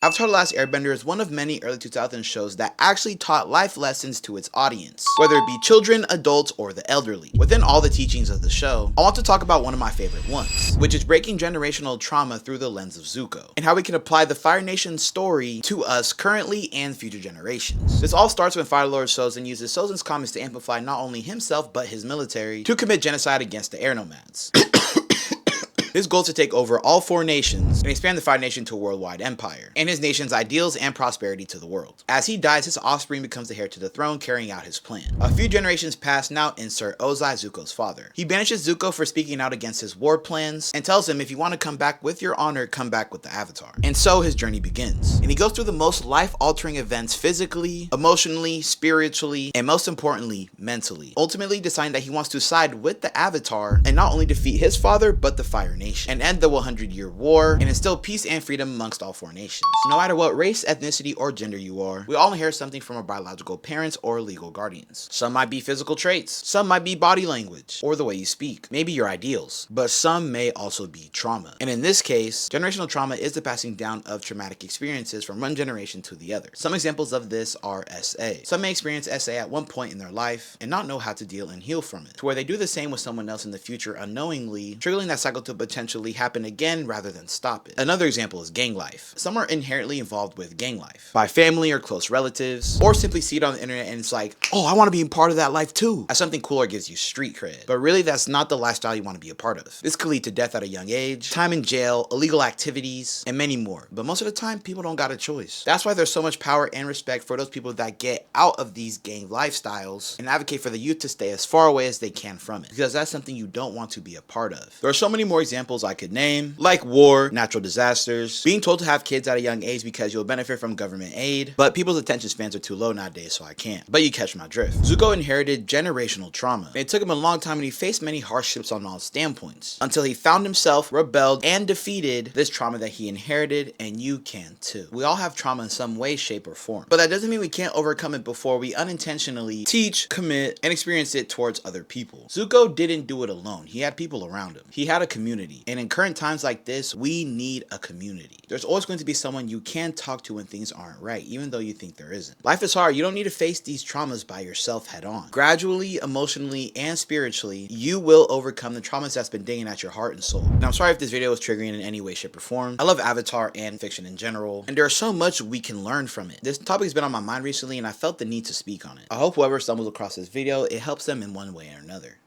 Avatar: The Last Airbender is one of many early 2000s shows that actually taught life lessons to its audience, whether it be children, adults, or the elderly. Within all the teachings of the show, I want to talk about one of my favorite ones, which is breaking generational trauma through the lens of Zuko, and how we can apply the Fire Nation story to us currently and future generations. This all starts when Fire Lord Sozin uses Sozin's comments to amplify not only himself but his military to commit genocide against the air nomads. His goal is to take over all 4 nations and expand the Fire Nation to a worldwide empire, and his nation's ideals and prosperity to the world. As he dies, his offspring becomes the heir to the throne, carrying out his plan. A few generations pass, now insert Ozai, Zuko's father. He banishes Zuko for speaking out against his war plans, and tells him if you want to come back with your honor, come back with the Avatar. And so his journey begins. And he goes through the most life-altering events physically, emotionally, spiritually, and most importantly, mentally. Ultimately deciding that he wants to side with the Avatar, and not only defeat his father, but the Fire Nation, and end the 100-year war, and instill peace and freedom amongst all 4 nations. No matter what race, ethnicity, or gender you are, we all inherit something from our biological parents or legal guardians. Some might be physical traits, some might be body language, or the way you speak, maybe your ideals, but some may also be trauma. And in this case, generational trauma is the passing down of traumatic experiences from one generation to the other. Some examples of this are SA. Some may experience SA at one point in their life and not know how to deal and heal from it, to where they do the same with someone else in the future unknowingly, triggering that cycle to potentially happen again rather than stop it. Another example is gang life. Some are inherently involved with gang life by family or close relatives, or simply see it on the internet and it's like, oh, I want to be a part of that life too, as something cooler gives you street cred. But really, that's not the lifestyle you want to be a part of. This could lead to death at a young age, time in jail, illegal activities, and many more. But most of the time, people don't got a choice. That's why there's so much power and respect for those people that get out of these gang lifestyles and advocate for the youth to stay as far away as they can from it, because that's something you don't want to be a part of. There are so many more examples I could name, like war, natural disasters, being told to have kids at a young age because you'll benefit from government aid, but people's attention spans are too low nowadays, so I can't. But you catch my drift. Zuko inherited generational trauma. It took him a long time and he faced many hardships on all standpoints, until he found himself, rebelled, and defeated this trauma that he inherited, and you can too. We all have trauma in some way, shape, or form, but that doesn't mean we can't overcome it before we unintentionally teach, commit, and experience it towards other people. Zuko didn't do it alone. He had people around him. He had a community, and in current times like this, we need a community. There's always going to be someone you can talk to when things aren't right, even though you think there isn't. Life is hard. You don't need to face these traumas by yourself head on. Gradually, emotionally, and spiritually, you will overcome the traumas that's been digging at your heart and soul. Now, I'm sorry if this video was triggering in any way, shape, or form. I love Avatar and fiction in general, and there's so much we can learn from it. This topic has been on my mind recently, and I felt the need to speak on it. I hope whoever stumbles across this video, it helps them in one way or another.